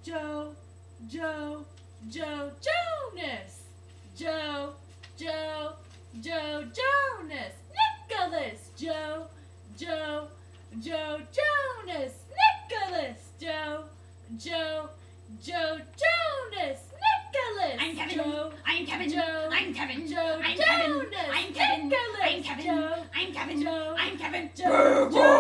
Joe, Joe, Joe, Jonas. Joe, Joe, Joe, Jonas. Nicholas. Joe, Joe, Joe, Jonas. Nicholas. Joe, Joe, Joe, Jonas. Nicholas. I'm Kevin. Joe, I'm Kevin. Joe, I'm Kevin. Joe, I'm Kevin. Jonas. I'm Kevin. Nicholas. I'm Kevin. Joe, I'm Kevin. Joe, I'm Kevin. Joe, Joe.